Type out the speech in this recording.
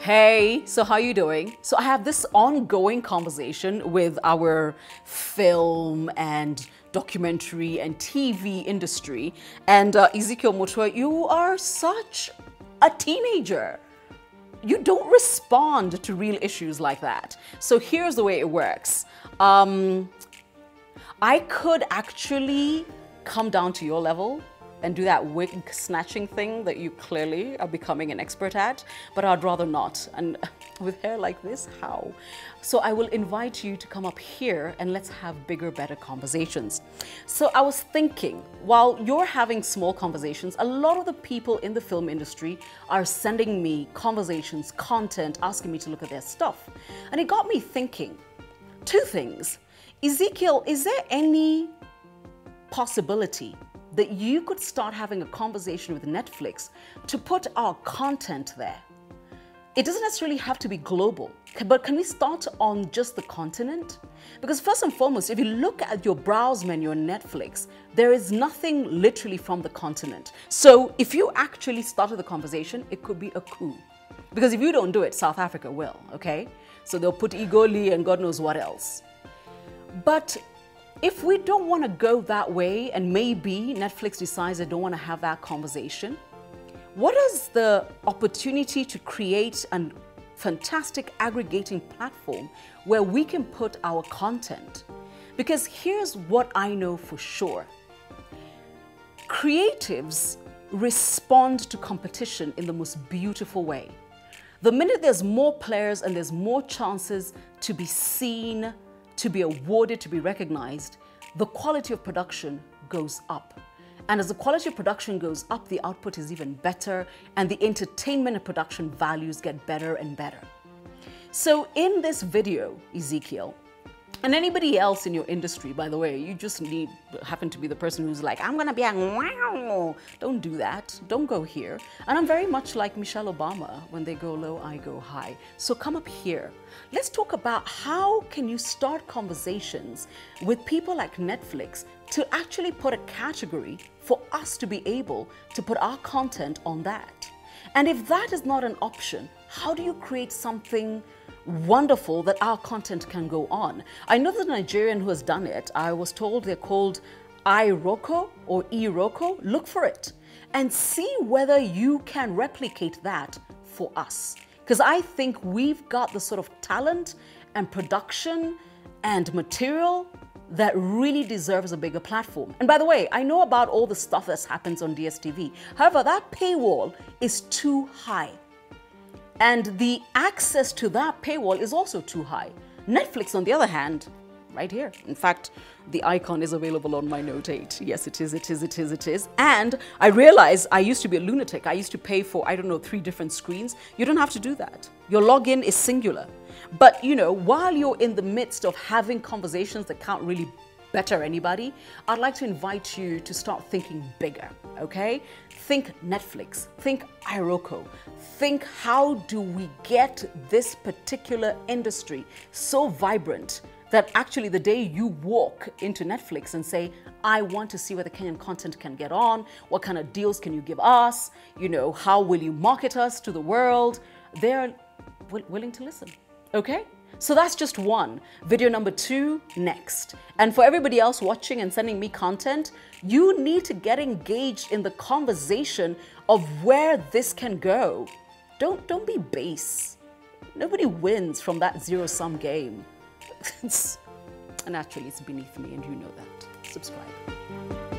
Hey, so how you doing? So I have this ongoing conversation with our film and documentary and TV industry. And Ezekiel Mutoko, you are such a teenager. You don't respond to real issues like that. So here's the way it works. I could actually come down to your level and do that wig snatching thing that you clearly are becoming an expert at, but I'd rather not. And with hair like this, how? So I will invite you to come up here and let's have bigger, better conversations. So I was thinking, while you're having small conversations, a lot of the people in the film industry are sending me conversations, content, asking me to look at their stuff. And it got me thinking, two things. Ezekiel, is there any possibility that you could start having a conversation with Netflix to put our content there? It doesn't necessarily have to be global, but can we start on just the continent? Because first and foremost, if you look at your browse menu on Netflix, there is nothing literally from the continent. So if you actually started the conversation, it could be a coup. Because if you don't do it, South Africa will, okay? So they'll put Igoli and God knows what else. But if we don't want to go that way, and maybe Netflix decides they don't want to have that conversation, what is the opportunity to create a fantastic aggregating platform where we can put our content? Because here's what I know for sure. Creatives respond to competition in the most beautiful way. The minute there's more players and there's more chances to be seen, to be awarded, to be recognized, the quality of production goes up. And as the quality of production goes up, the output is even better, and the entertainment and production values get better and better. So in this video, Ezekiel, and anybody else in your industry, by the way, you just happen to be the person who's like, I'm gonna be a wow. Don't do that. Don't go here. And I'm very much like Michelle Obama. When they go low, I go high. So come up here. Let's talk about how can you start conversations with people like Netflix to actually put a category for us to be able to put our content on that. And if that is not an option, how do you create something wonderful that our content can go on? I know the Nigerian who has done it. I was told they're called iRoko or eRoko. Look for it and see whether you can replicate that for us. Because I think we've got the sort of talent and production and material that really deserves a bigger platform. And by the way, I know about all the stuff that happens on DSTV. However, that paywall is too high. And the access to that paywall is also too high. Netflix, on the other hand, right here. In fact, the icon is available on my Note 8. Yes, it is, it is, it is, it is. And I realized I used to be a lunatic. I used to pay for, I don't know, 3 different screens. You don't have to do that. Your login is singular. But, you know, while you're in the midst of having conversations that can't really better anybody, I'd like to invite you to start thinking bigger, okay? Think Netflix, think iRoko, think how do we get this particular industry so vibrant that actually the day you walk into Netflix and say, I want to see where the Kenyan content can get on, what kind of deals can you give us, you know, how will you market us to the world, they're willing to listen, okay? So that's just one. Video number 2 next. And for everybody else watching and sending me content, you need to get engaged in the conversation of where this can go. Don't be base. Nobody wins from that zero-sum game. And actually, it's beneath me, and you know that. Subscribe.